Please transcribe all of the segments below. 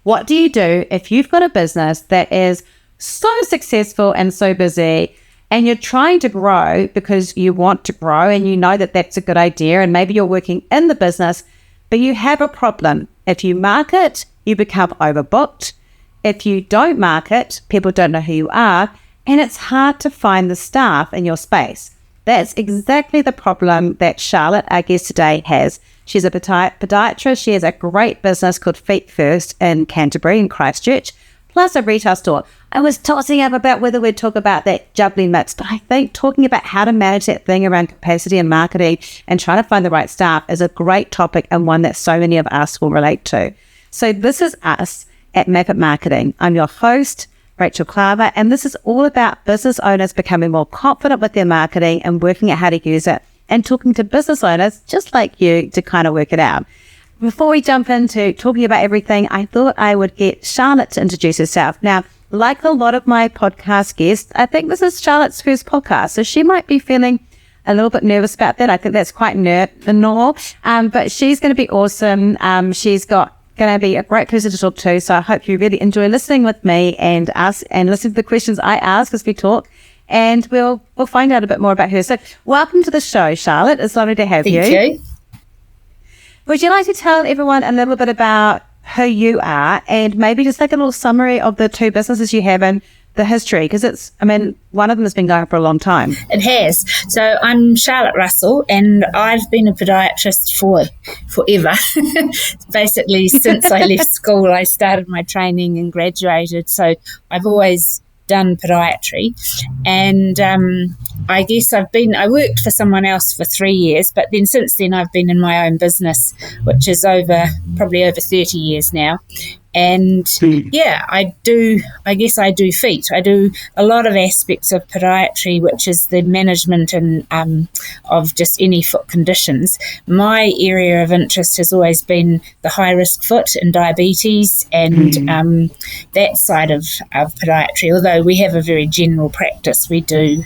What do you do if you've got a business that is so successful and so busy, and you're trying to grow because you want to grow and you know that that's a good idea, and maybe you're working in the business, but you have a problem. If you market, you become overbooked. If you don't market, people don't know who you are, and it's hard to find the staff in your space. That's exactly the problem that Charlotte, our guest today, has. She's a podiatrist. She has a great business called Feet First in Canterbury, in Christchurch, plus a retail store. I was tossing up about whether we'd talk about that juggling mix, but I think talking about how to manage that thing around capacity and marketing and trying to find the right staff is a great topic, and one that so many of us will relate to. So this is us at Map It Marketing. I'm your host, Rachel Klaver, and this is all about business owners becoming more confident with their marketing and working out how to use it, and talking to business owners just like you to kind of work it out. Before we jump into talking about everything, I thought I would get Charlotte to introduce herself. Now, like a lot of my podcast guests, I think this is Charlotte's first podcast, so she might be feeling a little bit nervous about that. I think that's quite normal, but she's going to be awesome. She's going to be a great person to talk to, so I hope you really enjoy listening with me and listening to the questions I ask as we talk, and we'll find out a bit more about her. So welcome to the show, Charlotte. It's lovely to have you. Thank you. Would you like to tell everyone a little bit about who you are, and maybe just like a little summary of the two businesses you have and the history? Because one of them has been going for a long time. It has. So I'm Charlotte Russell, and I've been a podiatrist for forever. Basically, since I left school, I started my training and graduated. So I've always done podiatry, and I guess I worked for someone else for 3 years, but then since then I've been in my own business, which is probably over 30 years now. And I do feet. I do a lot of aspects of podiatry, which is the management and of just any foot conditions. My area of interest has always been the high risk foot and diabetes and that side of podiatry. Although we have a very general practice, we do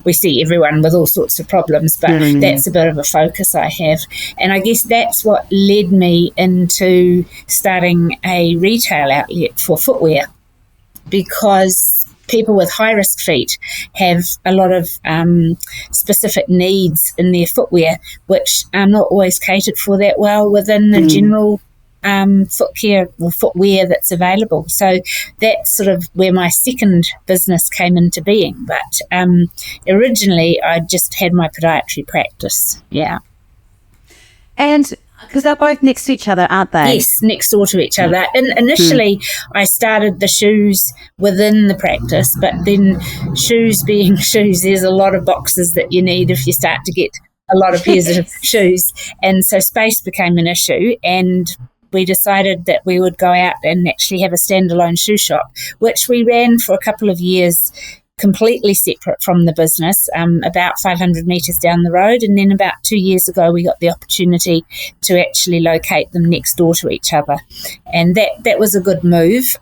we see everyone with all sorts of problems, but that's a bit of a focus I have. And I guess that's what led me into starting a retail outlet for footwear, because people with high-risk feet have a lot of specific needs in their footwear, which are not always catered for that well within the general foot care or footwear that's available. So that's sort of where my second business came into being. But originally I just had my podiatry practice. Yeah. And because they're both next to each other, aren't they? Yes, next door to each other. And initially I started the shoes within the practice, but then shoes being shoes, there's a lot of boxes that you need if you start to get a lot of pairs of shoes. And so space became an issue, and we decided that we would go out and actually have a standalone shoe shop, which we ran for a couple of years completely separate from the business, about 500 metres down the road. And then about 2 years ago, we got the opportunity to actually locate them next door to each other. And that was a good move,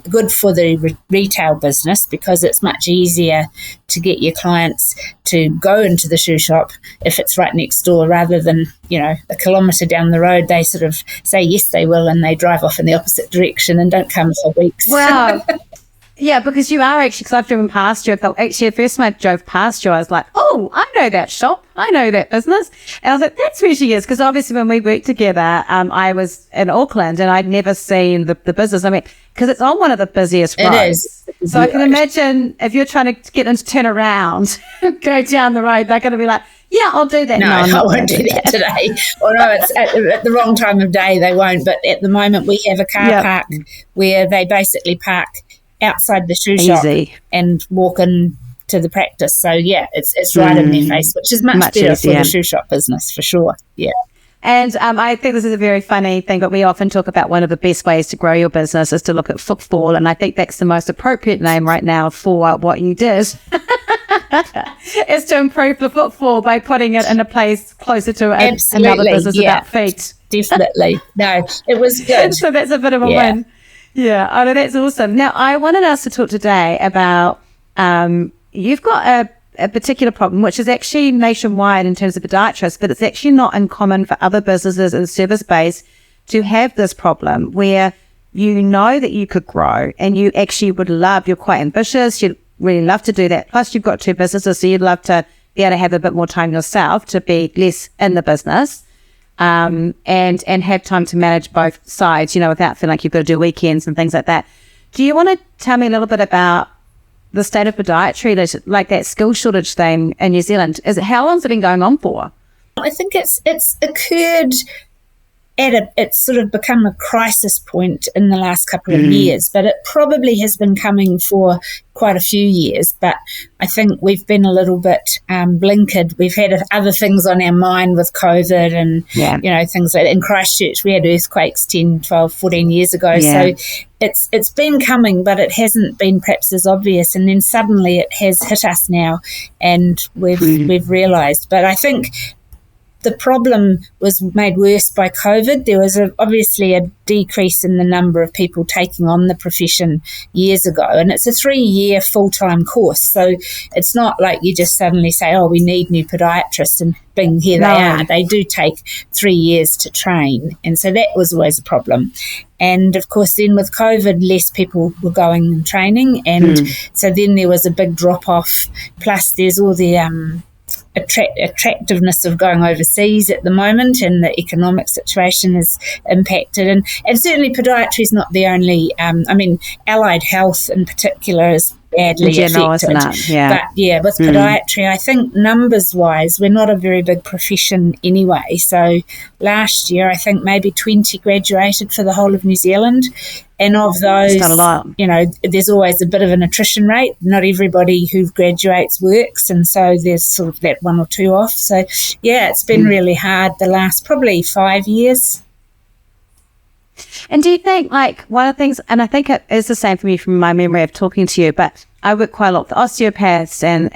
good for the retail business, because it's much easier to get your clients to go into the shoe shop if it's right next door, rather than, a kilometre down the road. They sort of say yes, they will, and they drive off in the opposite direction and don't come for weeks. Wow. Yeah, because you are actually, because I've driven past you. Actually, the first time I drove past you, I was like, oh, I know that shop. I know that business. And I was like, that's where she is. Because obviously when we worked together, I was in Auckland and I'd never seen the business. Because it's on one of the busiest roads. It is. So I can imagine if you're trying to get them to turn around, go down the road, they're going to be like, yeah, I'll do that. No, I won't do that today. Or no, it's at the wrong time of day, they won't. But at the moment, we have a car park where they basically park outside the shoe shop and walk in to the practice. So it's right in their face, which is much better for the shoe shop business for sure. Yeah. And I think this is a very funny thing, but we often talk about one of the best ways to grow your business is to look at footfall, and I think that's the most appropriate name right now for what you did. Is to improve the footfall by putting it in a place closer to another business about feet. Definitely. No, it was good. So that's a bit of a win. Yeah, I know, that's awesome. Now, I wanted us to talk today about you've got a particular problem, which is actually nationwide in terms of podiatrists, but it's actually not uncommon for other businesses in service base to have this problem where you know that you could grow and you actually would love, you're quite ambitious, you'd really love to do that. Plus you've got 2 businesses, so you'd love to be able to have a bit more time yourself to be less in the business, and have time to manage both sides, without feeling like you've got to do weekends and things like that. Do you want to tell me a little bit about the state of podiatry, like that skill shortage thing in New Zealand? How long has it been going on for? I think it's occurred it's sort of become a crisis point in the last couple of years, but it probably has been coming for quite a few years. But I think we've been a little bit blinkered. We've had other things on our mind with COVID and, things like that. In Christchurch, we had earthquakes 10, 12, 14 years ago. Yeah. So it's been coming, but it hasn't been perhaps as obvious. And then suddenly it has hit us now, and we've realised. But I think the problem was made worse by COVID. There was obviously a decrease in the number of people taking on the profession years ago, and it's a 3-year full-time course. So it's not like you just suddenly say, oh, we need new podiatrists, and bing, here they are. They do take 3 years to train, and so that was always a problem. And, of course, then with COVID, less people were going and training, and so then there was a big drop-off. Plus there's all the attractiveness of going overseas at the moment, and the economic situation is impacted, and certainly podiatry is not the only allied health in particular is badly affected. But with podiatry, I think numbers wise we're not a very big profession anyway. So last year I think maybe 20 graduated for the whole of New Zealand, and of those, not a lot. There's always a bit of an attrition rate. Not everybody who graduates works, and so there's sort of that 1 or 2 off. So it's been really hard the last probably 5 years. And do you think, like, one of the things, and I think it is the same for me from my memory of talking to you, but I work quite a lot with osteopaths and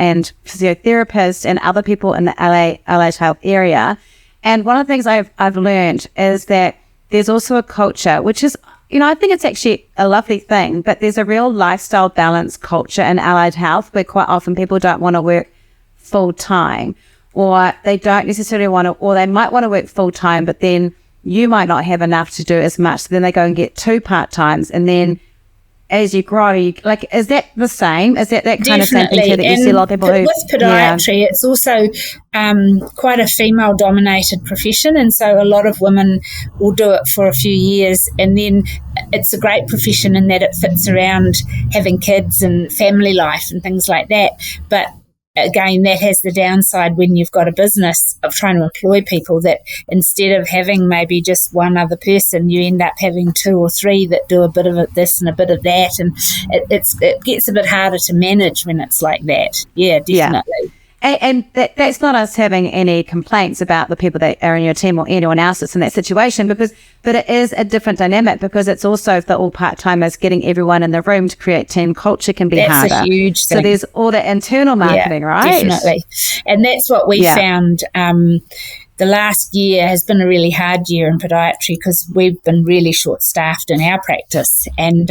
physiotherapists and other people in the allied health area. And one of the things I've learned is that there's also a culture, which is, I think it's actually a lovely thing, but there's a real lifestyle balance culture in allied health where quite often people don't want to work full time, or they don't necessarily want to, or they might want to work full time, but then you might not have enough to do as much. So then they go and get 2 part-times, and then as you grow, is that the same? Is that kind of same thing too, that you see a lot of people who... With podiatry, it's also quite a female-dominated profession, and so a lot of women will do it for a few years, and then it's a great profession in that it fits around having kids and family life and things like that. But again, that has the downside when you've got a business of trying to employ people, that instead of having maybe just one other person, you end up having 2 or 3 that do a bit of this and a bit of that, and it gets a bit harder to manage when it's like that. Yeah, definitely. Yeah. And that's not us having any complaints about the people that are in your team or anyone else that's in that situation, but it is a different dynamic, because it's also the all part-timers, getting everyone in the room to create team culture can be harder. That's a huge thing. So there's all the internal marketing, right? Definitely. And that's what we found. The last year has been a really hard year in podiatry because we've been really short-staffed in our practice. And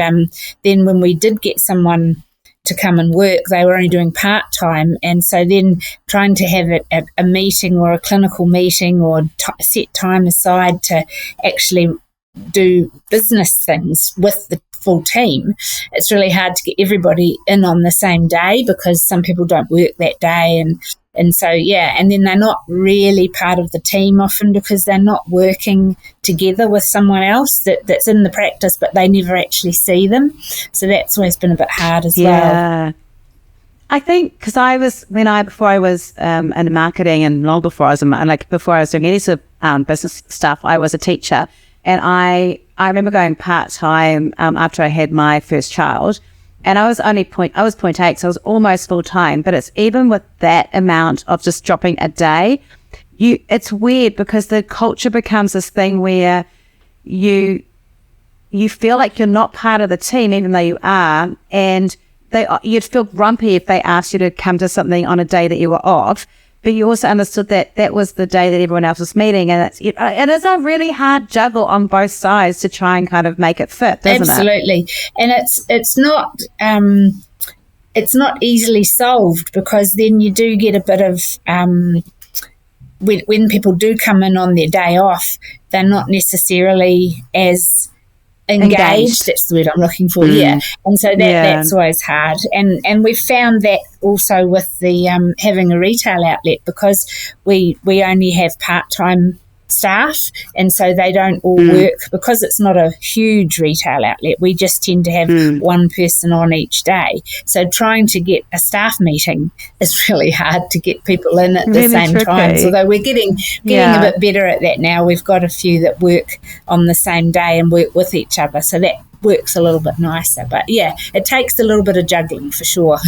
then when we did get someone to come and work, they were only doing part-time, and so then trying to have it at a meeting or a clinical meeting or set time aside to actually do business things with the full team, it's really hard to get everybody in on the same day, because some people don't work that day, and so and then they're not really part of the team often because they're not working together with someone else that's in the practice, but they never actually see them. So that's always been a bit hard as well. I think because before I was in marketing, and long before I was before I was doing any sort of business stuff, I was a teacher, and I remember going part-time after I had my first child. And I was 0.8, so I was almost full time. But it's even with that amount of just dropping a day, it's weird because the culture becomes this thing where you feel like you're not part of the team, even though you are. And you'd feel grumpy if they asked you to come to something on a day that you were off. But you also understood that that was the day that everyone else was meeting. And it is a really hard juggle on both sides to try and kind of make it fit, doesn't it? Absolutely. And it's not easily solved, because then you do get a bit of, when people do come in on their day off, they're not necessarily as engaged. That's the word I'm looking for. Yeah, and so that's always hard. And we've found that also with the having a retail outlet, because we only have part-time staff, and so they don't all work, because it's not a huge retail outlet. We just tend to have one person on each day, so trying to get a staff meeting is really hard to get people in at the same time. Although we're getting a bit better at that now. We've got a few that work on the same day and work with each other, so that works a little bit nicer. But yeah, it takes a little bit of juggling for sure.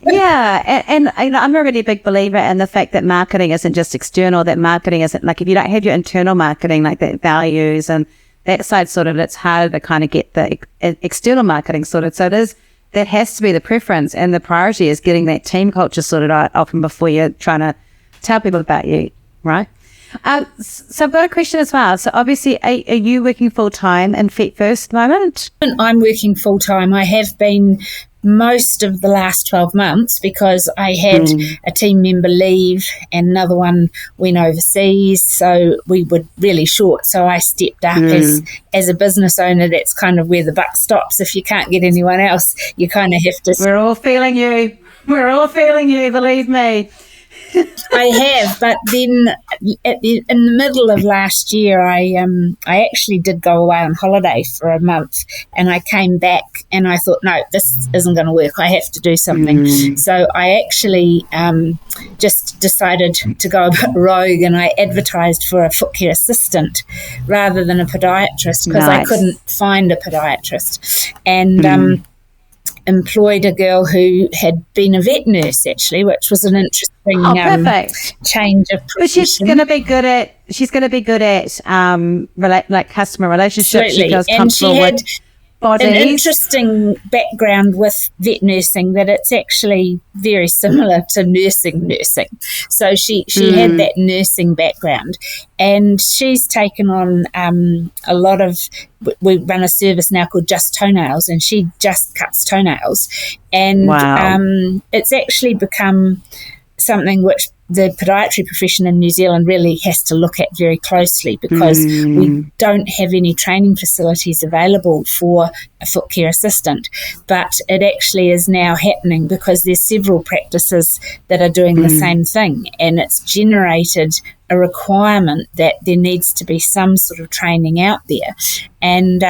And I'm a really big believer in the fact that marketing isn't just external, that marketing isn't, like, if you don't have your internal marketing, like that values and that side sorted, it's harder to kind of get the external marketing sorted. So that has to be the preference, and the priority is getting that team culture sorted out often before you're trying to tell people about you, right? So I've got a question as well. So obviously, are you working full-time in Feet First at the moment? I'm working full-time. I have been most of the last 12 months because I had a team member leave and another one went overseas, so we were really short. So I stepped up as a business owner. That's kind of where the buck stops. If you can't get anyone else, you kind of have to... We're all feeling you. Believe me. I have, but then in the middle of last year, I actually did go away on holiday for a month, and I came back and I thought, no, this isn't going to work. I have to do something. So I actually just decided to go a bit rogue, and I advertised for a foot care assistant rather than a podiatrist, because I couldn't find a podiatrist. And employed a girl who had been a vet nurse, actually, which was an interesting change of profession. But she's going to be good at like customer relationships. Absolutely. She feels and she comfortable had with bodies. An interesting background with vet nursing, that it's actually very similar to nursing. So she had that nursing background, and she's taken on a lot of... We run a service now called Just Toenails, and she just cuts toenails. And it's actually become something which the podiatry profession in New Zealand really has to look at very closely, because we don't have any training facilities available for a foot care assistant. But it actually is now happening, because there's several practices that are doing the same thing, and it's generated a requirement that there needs to be some sort of training out there. And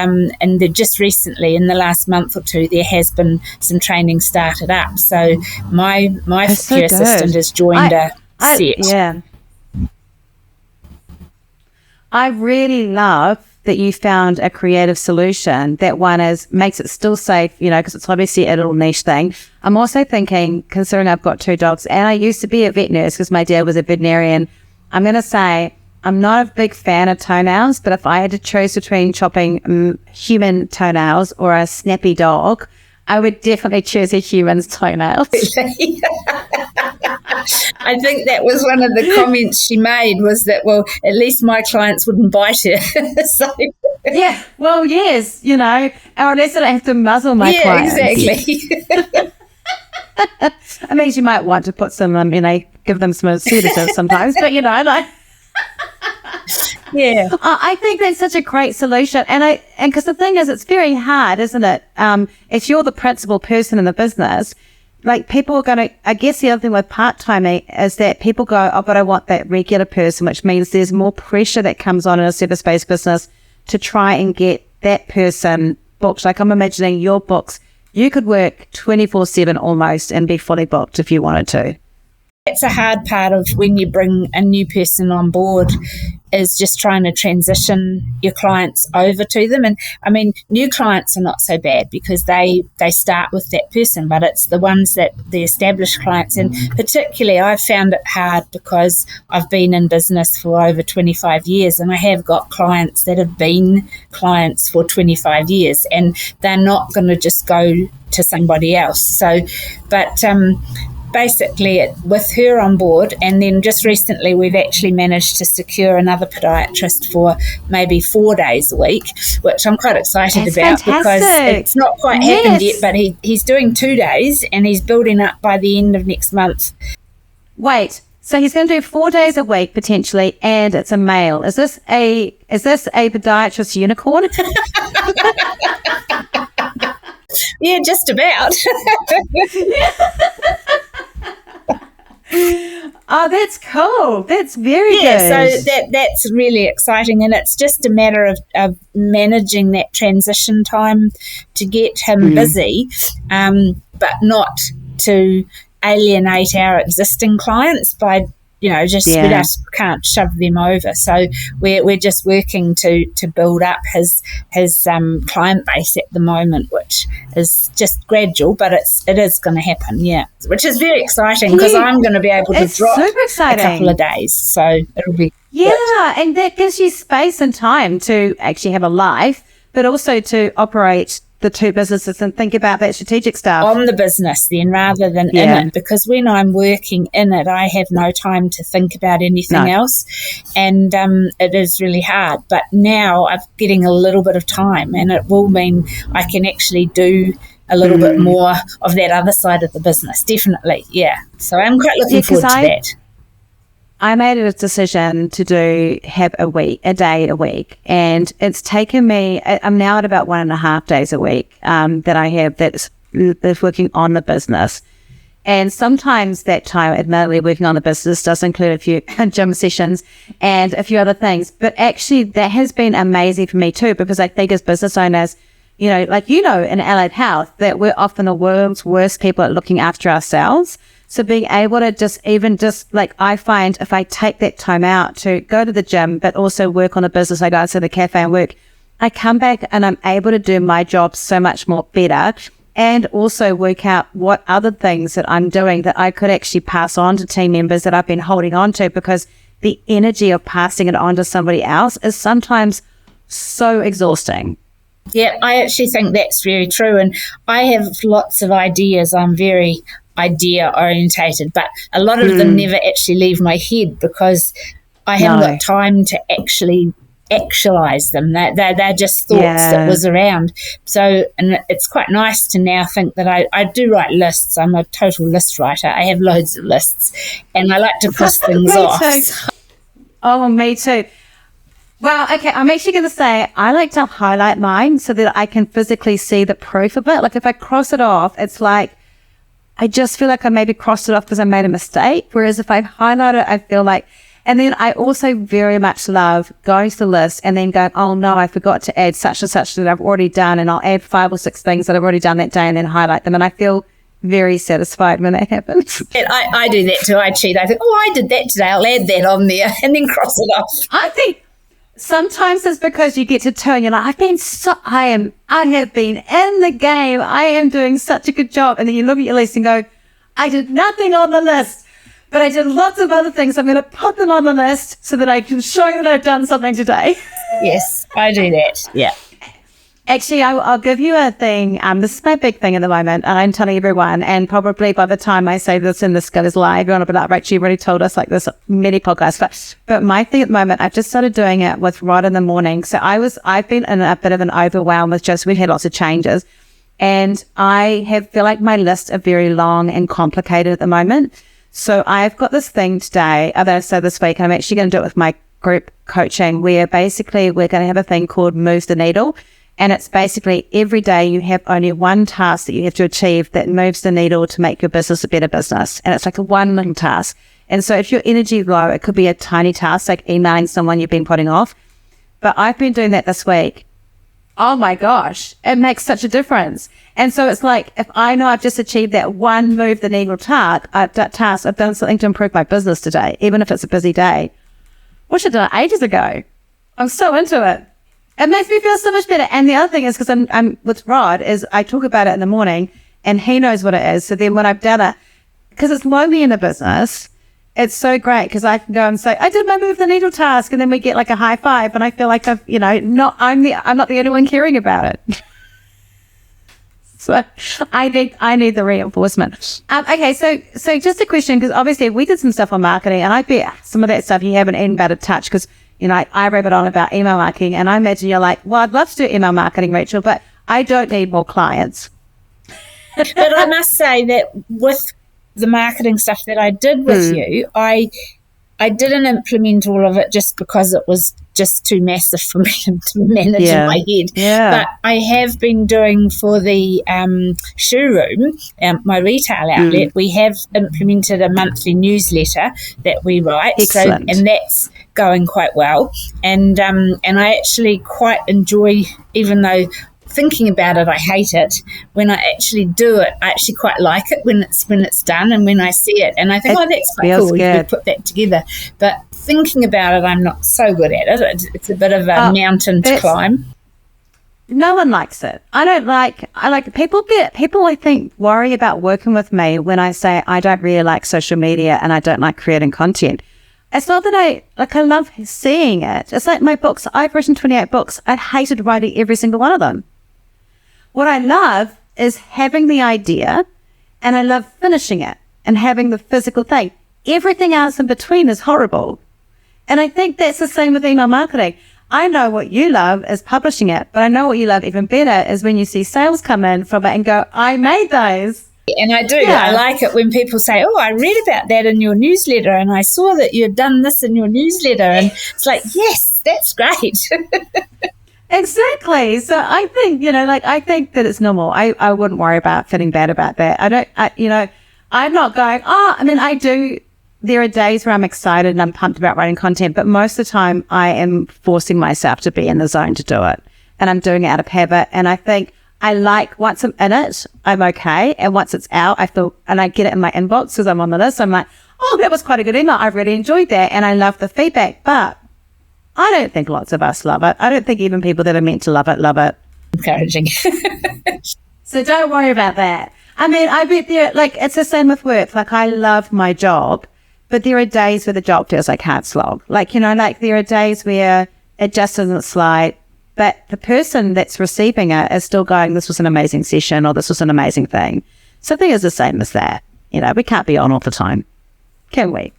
just recently, in the last month or two, there has been some training started up. So my foot care assistant has joined a set. Yeah. I really love that you found a creative solution that makes it still safe, because it's obviously a little niche thing. I'm also thinking, considering I've got 2 dogs, and I used to be a vet nurse because my dad was a veterinarian, I'm going to say I'm not a big fan of toenails, but if I had to choose between chopping human toenails or a snappy dog, I would definitely choose a human's toenails. I think that was one of the comments she made, was that, well, at least my clients wouldn't bite her. So. Yeah, well, yes, or unless I don't have to muzzle my clients. Yeah, exactly. I mean, you might want to put some, give them some sedatives sometimes, but like. Yeah, I think that's such a great solution, and because the thing is, it's very hard, isn't it? If you're the principal person in the business, like, people are going to. I guess the other thing with part-time is that people go, oh, but I want that regular person, which means there's more pressure that comes on in a service-based business to try and get that person booked. Like, I'm imagining your books, you could work 24/7 almost and be fully booked if you wanted to. It's a hard part of when you bring a new person on board, is just trying to transition your clients over to them. And I mean, new clients are not so bad because they start with that person, but it's the ones that the established clients, and particularly I've found it hard because I've been in business for over 25 years, and I have got clients that have been clients for 25 years, and they're not going to just go to somebody else. So, but basically, with her on board, and then just recently we've actually managed to secure another podiatrist for maybe 4 days a week, which I'm quite excited about. Fantastic. Because it's not quite happened yet, but he's doing 2 days, and he's building up by the end of next month. Wait, So he's going to do 4 days a week potentially, and it's a male. Is this a podiatrist unicorn? Yeah, just about. Oh, that's cool. That's very good. So that's really exciting, and it's just a matter of managing that transition time to get him busy, but not to alienate our existing clients by we just can't shove them over. So we're just working to build up his client base at the moment, which is just gradual, but it is going to happen, which is very exciting because I'm going to be able to drop a couple of days. So it'll be good. And that gives you space and time to actually have a life, but also to operate the two businesses and think about that strategic stuff on the business then rather than in it, because when I'm working in it I have no time to think about anything else, and it is really hard. But now I'm getting a little bit of time, and it will mean I can actually do a little bit more of that other side of the business, definitely. So I'm quite looking forward to that. I made a decision to have a day a week, and it's taken me, I'm now at about 1.5 days a week that I have that's working on the business. And sometimes that time, admittedly, working on the business does include a few gym sessions and a few other things. But actually, that has been amazing for me too, because I think as business owners, in allied health, that we're often the world's worst people at looking after ourselves. So being able to I find if I take that time out to go to the gym, but also work on a business, I go to the cafe and work, I come back and I'm able to do my job so much more better, and also work out what other things that I'm doing that I could actually pass on to team members that I've been holding on to, because the energy of passing it on to somebody else is sometimes so exhausting. Yeah, I actually think that's very true. And I have lots of ideas. I'm very idea orientated, but a lot of them never actually leave my head because I haven't got time to actually actualize them. They're just thoughts that was around. So, and it's quite nice to now think that I do write lists. I'm a total list writer. I have loads of lists, and I like to cross things off. Oh, me too. Well, okay, I'm actually going to say I like to highlight mine so that I can physically see the proof of it. Like if I cross it off, it's like I just feel like I maybe crossed it off because I made a mistake. Whereas if I highlight it, I feel like, and then I also very much love going to the list and then going, oh no, I forgot to add such and such that I've already done. And I'll add 5 or 6 things that I've already done that day and then highlight them. And I feel very satisfied when that happens. I do that too. I cheat. I think, I did that today. I'll add that on there and then cross it off. I think sometimes it's because you get to turn, you're like, I have been in the game. I am doing such a good job. And then you look at your list and go, I did nothing on the list, but I did lots of other things. I'm going to put them on the list so that I can show you that I've done something today. Yes, I do that. Yeah. Actually, I'll give you a thing. This is my big thing at the moment, and I'm telling everyone, and probably by the time I say this and this goes live, everyone will be like, Rachel, you've already told us like this many podcasts. But my thing at the moment, I've just started doing it with right in the morning. So I've been in a bit of an overwhelm with we had lots of changes, and I feel like my lists are very long and complicated at the moment. So I've got this thing today, so this week, I'm actually going to do it with my group coaching, where basically we're going to have a thing called Moves the Needle. And it's basically every day you have only one task that you have to achieve that moves the needle to make your business a better business. And it's like a one little task. And so if your energy is low, it could be a tiny task like emailing someone you've been putting off. But I've been doing that this week. Oh my gosh, it makes such a difference. And so it's like, if I know I've just achieved that one move the needle task, I've done something to improve my business today, even if it's a busy day. Which I did ages ago. I'm so into it. It makes me feel so much better. And the other thing is, because I'm with Rod, is I talk about it in the morning and he knows what it is. So then when I've done it, because it's lonely in a business, it's so great because I can go and say, I did my move the needle task, and then we get like a high five, and I feel like I'm not the only one caring about it. So I need the reinforcement. Okay, so just a question, because obviously we did some stuff on marketing, and I bet some of that stuff you haven't even about to touch, because I rabbit on about email marketing, and I imagine you're like, well, I'd love to do email marketing, Rachel, but I don't need more clients. But I must say that with the marketing stuff that I did with you, I didn't implement all of it just because it was just too massive for me to manage in my head. Yeah. But I have been doing for the showroom, my retail outlet, we have implemented a monthly newsletter that we write. Excellent. And that's going quite well. And I actually quite enjoy, even though thinking about it, I hate it. When I actually do it, I actually quite like it when it's done and when I see it. And I think, that's quite cool. We put that together. But thinking about it, I'm not so good at it. It's a bit of a mountain to climb. No one likes it. I like people, I think, worry about working with me when I say I don't really like social media and I don't like creating content. It's not that I love seeing it. It's like my books. I've written 28 books. I hated writing every single one of them. What I love is having the idea, and I love finishing it and having the physical thing. Everything else in between is horrible. And I think that's the same with email marketing. I know what you love is publishing it, but I know what you love even better is when you see sales come in from it and go, I made those. And I do. Yeah. I like it when people say, oh, I read about that in your newsletter and I saw that you had done this in your newsletter. And it's like, yes, that's great. Exactly. So I think, I think that it's normal. I wouldn't worry about feeling bad about that. I'm not going, I do. There are days where I'm excited and I'm pumped about writing content, but most of the time I am forcing myself to be in the zone to do it. And I'm doing it out of habit. And I think I like, once I'm in it, I'm okay. And once it's out, I feel, and I get it in my inbox because I'm on the list. I'm like, oh, that was quite a good email. I really enjoyed that. And I love the feedback, but I don't think lots of us love it. I don't think even people that are meant to love it. Encouraging. So don't worry about that. I bet it's the same with work. I love my job, but there are days where the job feels like hard slog. There are days where it just isn't slide, but the person that's receiving it is still going, this was an amazing session or this was an amazing thing. So I think it's the same as that. We can't be on all the time, can we?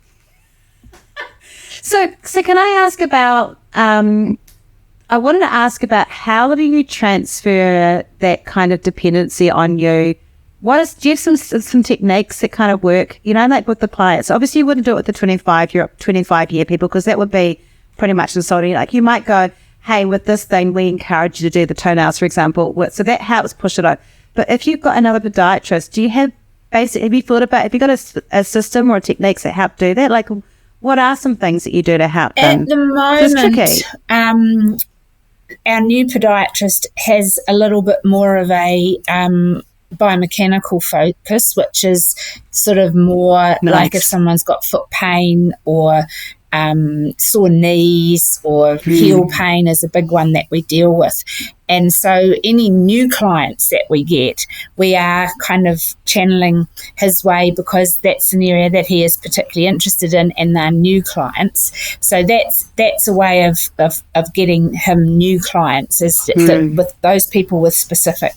So can I ask about, I wanted to ask about how do you transfer that kind of dependency on you? Do you have some techniques that kind of work, with the clients? Obviously you wouldn't do it with the 25-year people because that would be pretty much insulting. You might go, hey, with this thing, we encourage you to do the toenails, for example. So that helps push it on. But if you've got another podiatrist, have you thought about, have you got a system or techniques that help do that? What are some things that you do to help them? At the moment, our new podiatrist has a little bit more of a biomechanical focus, which is sort of more like if someone's got foot pain or sore knees or heel pain is a big one that we deal with. And so any new clients that we get, we are kind of channeling his way because that's an area that he is particularly interested in and they're new clients. So that's a way of getting him new clients is with those people with specific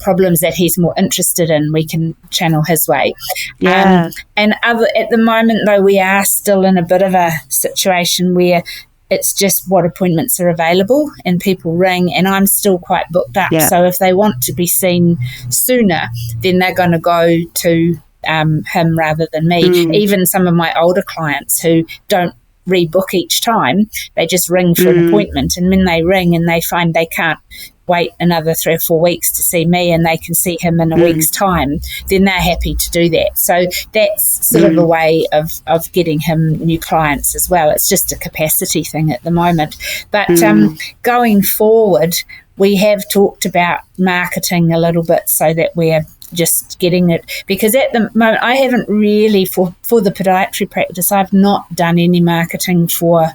problems that he's more interested in, we can channel his way. Yeah. And at the moment, though, we are still in a bit of a situation where it's just what appointments are available and people ring and I'm still quite booked up. Yeah. So if they want to be seen sooner, then they're going to go to him rather than me. Even some of my older clients who don't rebook each time, they just ring for an appointment, and when they ring and they find they can't wait another 3 or 4 weeks to see me and they can see him in a week's time, then they're happy to do that. So that's sort of a way of getting him new clients as well. It's just a capacity thing at the moment. But going forward, we have talked about marketing a little bit so that we're just getting it, because at the moment I haven't really, for the podiatry practice, I've not done any marketing for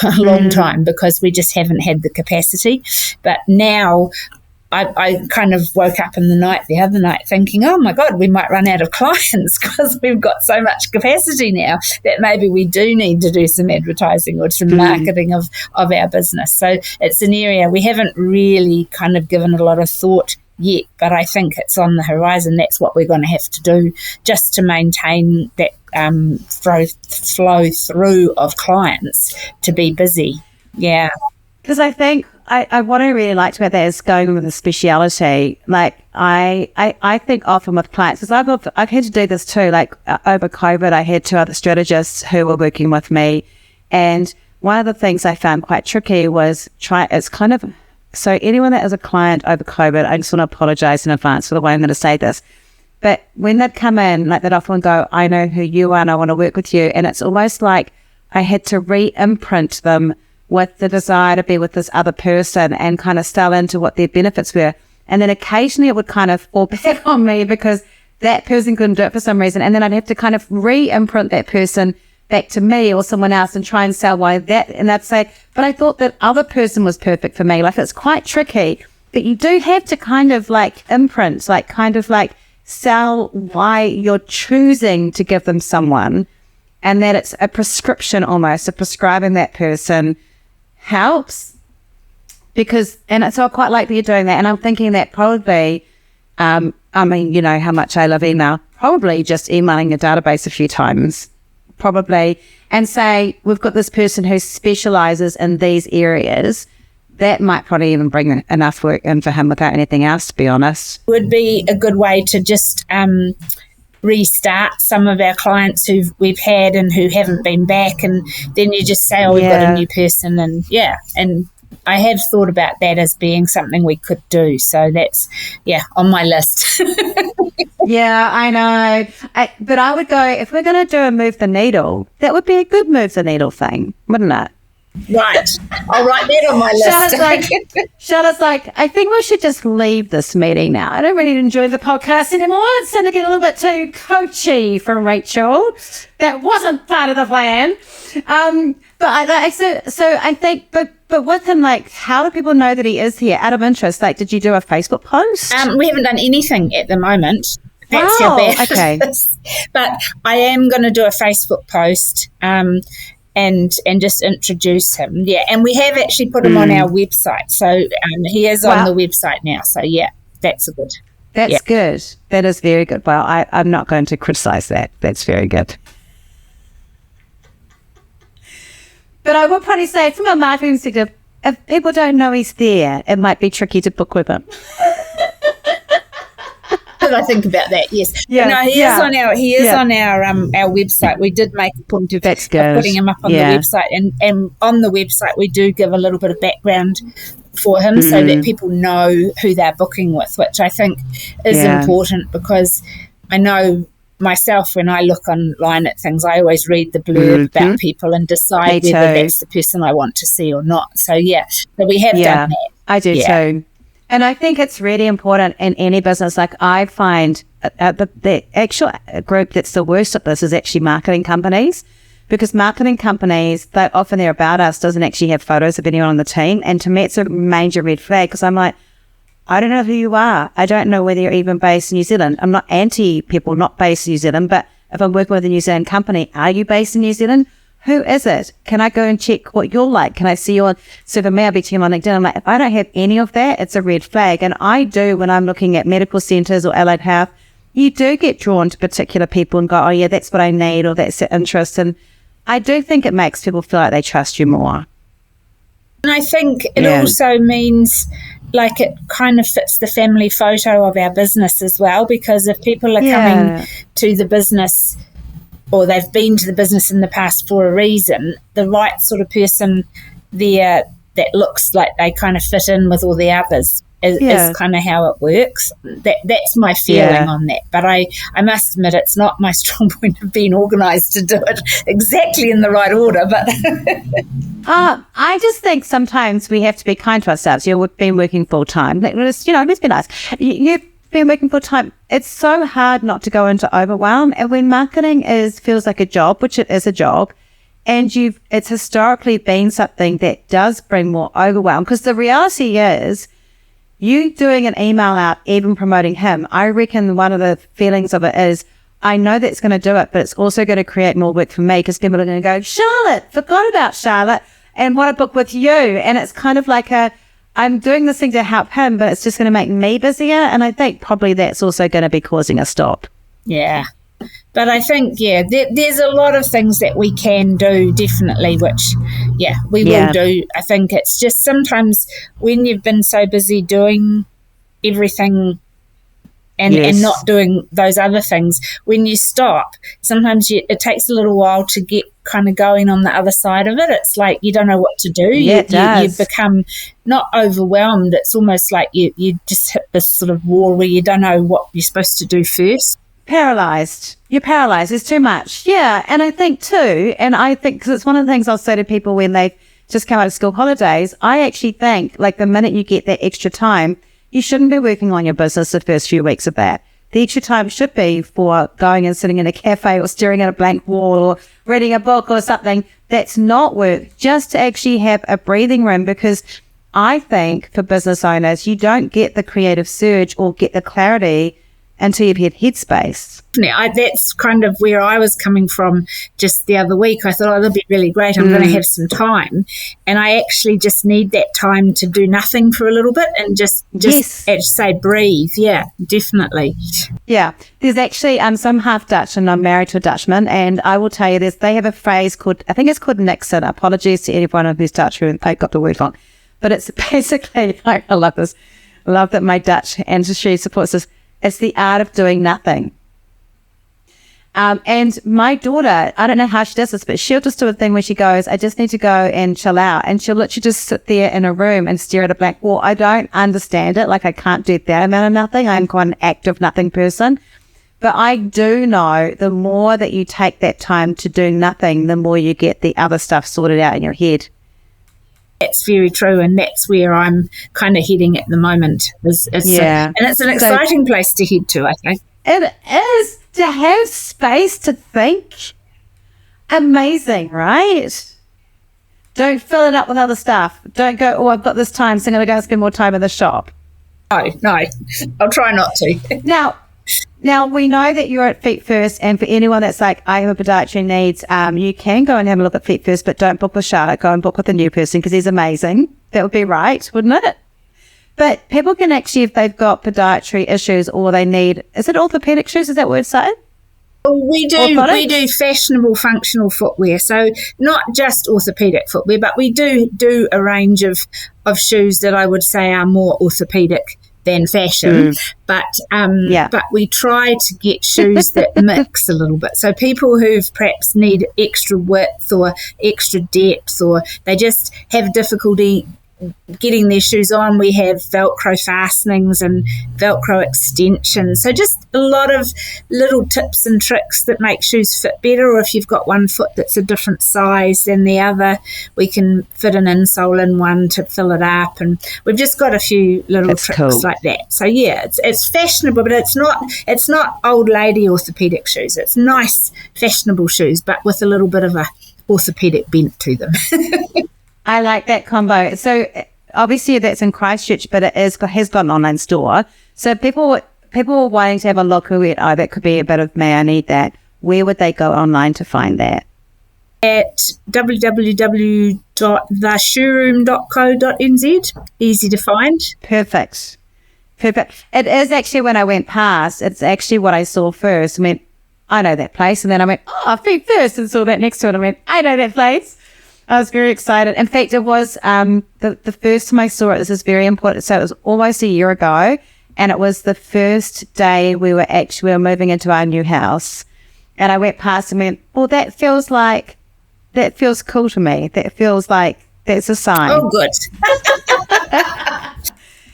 a long time because we just haven't had the capacity. But now I kind of woke up in the other night thinking, oh my God, we might run out of clients because we've got so much capacity now that maybe we do need to do some advertising or some marketing of our business. So it's an area we haven't really kind of given a lot of thought yet, but I think it's on the horizon. That's what we're going to have to do just to maintain that flow through of clients to be busy. Yeah. Because I think what I really liked about that is going with a speciality. Like I think often with clients, because I've had to do this too. Like over COVID, I had 2 other strategists who were working with me, and one of the things I found quite tricky was so anyone that is a client over COVID, I just want to apologize in advance for the way I'm going to say this. But when they'd come in, like they'd often go, I know who you are and I want to work with you. And it's almost like I had to re-imprint them with the desire to be with this other person and kind of sell into what their benefits were. And then occasionally it would kind of fall back on me because that person couldn't do it for some reason. And then I'd have to kind of re-imprint that person back to me or someone else and try and sell why that. And I'd say, but I thought that other person was perfect for me. Like it's quite tricky, but you do have to kind of like imprint, like kind of like sell why you're choosing to give them someone, and that it's a prescription almost, of prescribing that person helps. Because, and so I quite like that you're doing that. And I'm thinking that probably, I mean, you know how much I love email, probably just emailing your database a few times, probably, and say, we've got this person who specializes in these areas. That might probably even bring enough work in for him without anything else, to be honest. Would be a good way to just restart some of our clients who we've had and who haven't been back, and then you just say, we've got a new person, and and I have thought about that as being something we could do. So that's, on my list. Yeah, I know. But I would go, if we're going to do a move the needle, that would be a good move the needle thing, wouldn't it? Right. I'll write that on my list. Charlotte's like, I think we should just leave this meeting now. I don't really enjoy the podcast anymore. It's starting to get a little bit too coachy for Rachel. That wasn't part of the plan. But I think, but with him, like, how do people know that he is here? Out of interest, like, did you do a Facebook post? We haven't done anything at the moment. That's how bad it is. But I am going to do a Facebook post. And just introduce him. Yeah, and we have actually put him on our website. So he is on the website now. So, that's good. That's good. That is very good. Well, I'm not going to criticize that. That's very good. But I would probably say, from a marketing perspective, if people don't know he's there, it might be tricky to book with him. I think about that, yes. Yeah. No, he is on our website. We did make a point of putting him up on the website, and on the website we do give a little bit of background for him so that people know who they're booking with, which I think is important, because I know myself, when I look online at things, I always read the blurb about people and decide whether that's the person I want to see or not. So so we have done that. I do too. And I think it's really important in any business. Like I find the actual group that's the worst at this is actually marketing companies, because marketing companies, they often their about us doesn't actually have photos of anyone on the team. And to me, it's a major red flag, because I'm like, I don't know who you are. I don't know whether you're even based in New Zealand. I'm not anti people not based in New Zealand, but if I'm working with a New Zealand company, are you based in New Zealand? Who is it? Can I go and check what you're like? Can I see you on? So for me, I'll be checking on LinkedIn. I'm like, if I don't have any of that, it's a red flag. And I do, when I'm looking at medical centres or allied health, you do get drawn to particular people and go, oh yeah, that's what I need, or that's the interest. And I do think it makes people feel like they trust you more. And I think it also means, like, it kind of fits the family photo of our business as well, because if people are coming to the business, or they've been to the business in the past for a reason, the right sort of person there that looks like they kind of fit in with all the others is kind of how it works. That's my feeling on that. But I must admit, it's not my strong point of being organised to do it exactly in the right order. But I just think sometimes we have to be kind to ourselves. We've been working full time. Let's be nice. You've been working full time. It's so hard not to go into overwhelm. And when marketing feels like a job, which it is a job, and it's historically been something that does bring more overwhelm, because the reality is, you doing an email out, even promoting him, I reckon one of the feelings of it is, I know that's going to do it, but it's also going to create more work for me, because people are going to go, Charlotte, forgot about Charlotte, and want to book with you. And it's kind of like I'm doing this thing to help him, but it's just going to make me busier. And I think probably that's also going to be causing a stop. Yeah. But I think, there's a lot of things that we can do, definitely, which, we will do. I think it's just sometimes when you've been so busy doing everything and not doing those other things, when you stop, sometimes it takes a little while to get kind of going on the other side of it. It's like you don't know what to do. Yeah, you become not overwhelmed. It's almost like you just hit this sort of wall where you don't know what you're supposed to do first. Paralyzed. You're paralyzed. It's too much. Yeah. And I think too, because it's one of the things I'll say to people when they just come out of school holidays, I actually think like the minute you get that extra time, you shouldn't be working on your business the first few weeks of that. The extra time should be for going and sitting in a cafe or staring at a blank wall or reading a book or something that's not work, just to actually have a breathing room, because I think for business owners, you don't get the creative surge or get the clarity until you've had headspace. That's kind of where I was coming from just the other week. I thought, that'd be really great. I'm going to have some time. And I actually just need that time to do nothing for a little bit and just say breathe. Yeah, definitely. Yeah. There's actually, so I'm half Dutch and I'm married to a Dutchman. And I will tell you this, they have a phrase called, I think it's called Nixon. Apologies to anyone who's Dutch who I got the word wrong. But it's basically, I love this. I love that my Dutch ancestry supports this. It's the art of doing nothing. And my daughter, I don't know how she does this, but she'll just do a thing where she goes, I just need to go and chill out. And she'll literally just sit there in a room and stare at a blank wall. I don't understand it. Like, I can't do that amount of nothing. I'm quite an active nothing person. But I do know the more that you take that time to do nothing, the more you get the other stuff sorted out in your head. That's very true, and that's where I'm kind of heading at the moment. And it's an exciting place to head to, I think. It is, to have space to think. Amazing, right? Don't fill it up with other stuff. Don't go, I've got this time, so I'm going to go and spend more time in the shop. No, I'll try not to. Now, we know that you're at Feet First, and for anyone that's like, I have a podiatry needs, you can go and have a look at Feet First, but don't book with Charlotte. Go and book with a new person because he's amazing. That would be right, wouldn't it? But people can actually, if they've got podiatry issues or they need, is it orthopedic shoes? Is that word cited? We do fashionable functional footwear, so not just orthopedic footwear, but we do a range of shoes that I would say are more orthopedic than fashion, but we try to get shoes that mix a little bit. So people who've perhaps need extra width or extra depth, or they just have difficulty getting their shoes on, we have Velcro fastenings and Velcro extensions. So just a lot of little tips and tricks that make shoes fit better. Or if you've got one foot that's a different size than the other, we can fit an insole in one to fill it up. And we've just got a few little tricks like that. So it's fashionable, but it's not old lady orthopedic shoes. It's nice fashionable shoes, but with a little bit of a orthopedic bent to them. I like that combo. So obviously that's in Christchurch, but it has got an online store. So people wanting to have a look who that could be a bit of me, I need that. Where would they go online to find that? At www.theshoeroom.co.nz. Easy to find. Perfect. It is actually, when I went past, it's actually what I saw first. I mean, I know that place. And then I went, Feet First, and saw that next to it. I went, I know that place. I was very excited. In fact, it was the first time I saw it. This is very important. So it was almost a year ago, and it was the first day we were moving into our new house. And I went past and went, well, that feels cool to me. That feels like that's a sign. Oh, good.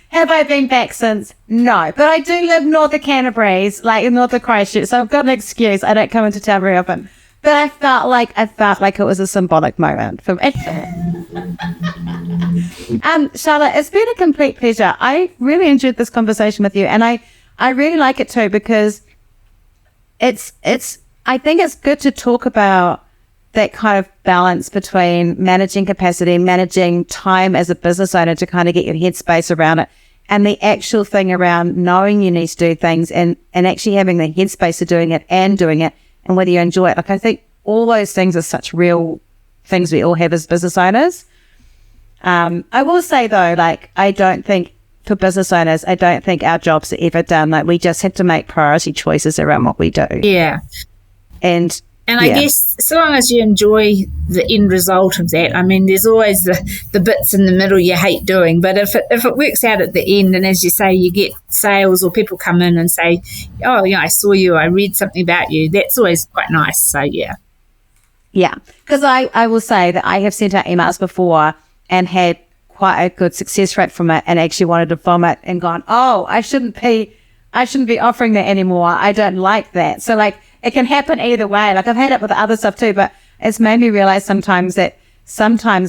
Have I been back since? No, but I do live north of Canterbury, like in north of Christchurch, so I've got an excuse. I don't come into town very often. But I felt like it was a symbolic moment for me. Charlotte, it's been a complete pleasure. I really enjoyed this conversation with you, and I really like it too, because I think it's good to talk about that kind of balance between managing capacity, managing time as a business owner to kind of get your headspace around it, and the actual thing around knowing you need to do things and actually having the headspace of doing it and whether you enjoy it. Like, I think all those things are such real things we all have as business owners. I will say though, like, I don't think for business owners, I don't think our jobs are ever done. Like, we just have to make priority choices around what we do. Yeah. And I guess so long as you enjoy the end result of that, I mean, there's always the bits in the middle you hate doing, but if it works out at the end, and as you say, you get sales or people come in and say, oh, yeah, I saw you, I read something about you, that's always quite nice. So, yeah. Yeah, because I will say that I have sent out emails before and had quite a good success rate from it, and actually wanted to vomit and gone, oh, I shouldn't be offering that anymore. I don't like that. So like, it can happen either way. Like, I've had it with other stuff too, but it's made me realize sometimes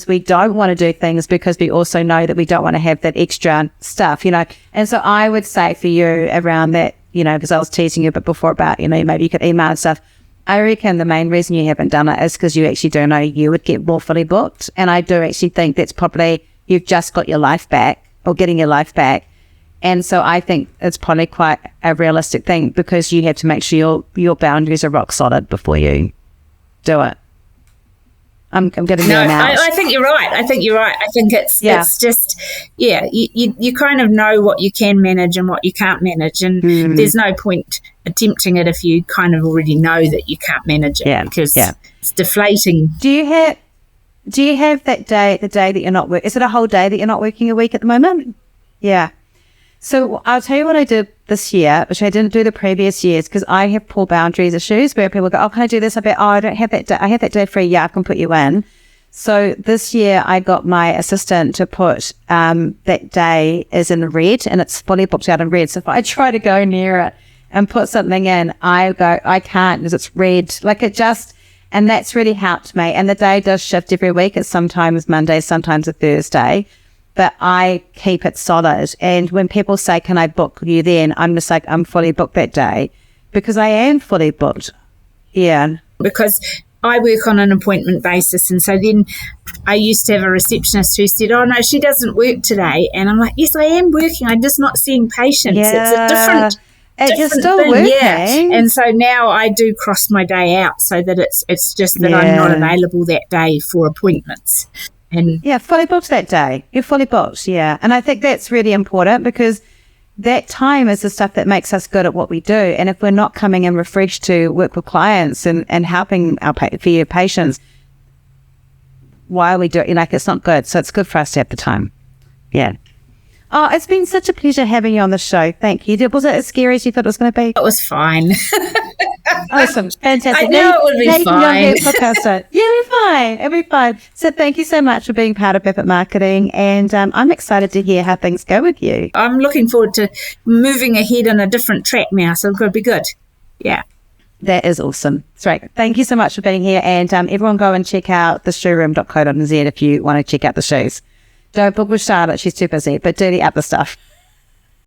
we don't want to do things because we also know that we don't want to have that extra stuff, And so I would say for you around that, because I was teasing you a bit before about, maybe you could email and stuff. I reckon the main reason you haven't done it is because you actually do know you would get more fully booked. And I do actually think that's probably, you've just got your life back, or getting your life back. And so I think it's probably quite a realistic thing, because you have to make sure your boundaries are rock solid before you do it. I'm getting there now. I think you're right. I think it's just, you kind of know what you can manage and what you can't manage. And there's no point attempting it if you kind of already know that you can't manage it, because it's deflating. Do you have that day, the day that you're not working? Is it a whole day that you're not working a week at the moment? Yeah. So I'll tell you what I did this year, which I didn't do the previous years, because I have poor boundaries issues where people go, oh, can I do this? I don't have that day. I have that day free. Yeah, I can put you in. So this year I got my assistant to put that day is in red, and it's fully booked out in red. So if I try to go near it and put something in, I go, I can't, because it's red. And that's really helped me. And the day does shift every week. It's sometimes Monday, sometimes a Thursday. But I keep it solid. And when people say, can I book you then? I'm just like, I'm fully booked that day, because I am fully booked. Yeah. Because I work on an appointment basis. And so then I used to have a receptionist who said, oh, no, she doesn't work today. And I'm like, yes, I am working. I'm just not seeing patients. Yeah. It's a different you're still thing. working. Yeah. And so now I do cross my day out so that it's just that I'm not available that day for appointments. And fully booked that day. You're fully booked, And I think that's really important, because that time is the stuff that makes us good at what we do. And if we're not coming in refreshed to work with clients and helping for your patients, why are we doing it? It's not good. So it's good for us to have the time. Yeah. Oh, it's been such a pleasure having you on the show. Thank you. Was it as scary as you thought it was going to be? It was fine. Awesome. Fantastic. I know it would be fine. It'll be fine. So thank you so much for being part of Pivot Marketing. And I'm excited to hear how things go with you. I'm looking forward to moving ahead on a different track now. So it's going to be good. Yeah. That is awesome. That's right. Thank you so much for being here. And everyone go and check out theshowroom.co.nz if you want to check out the shows. Don't book with Charlotte. She's too busy. But do the other stuff.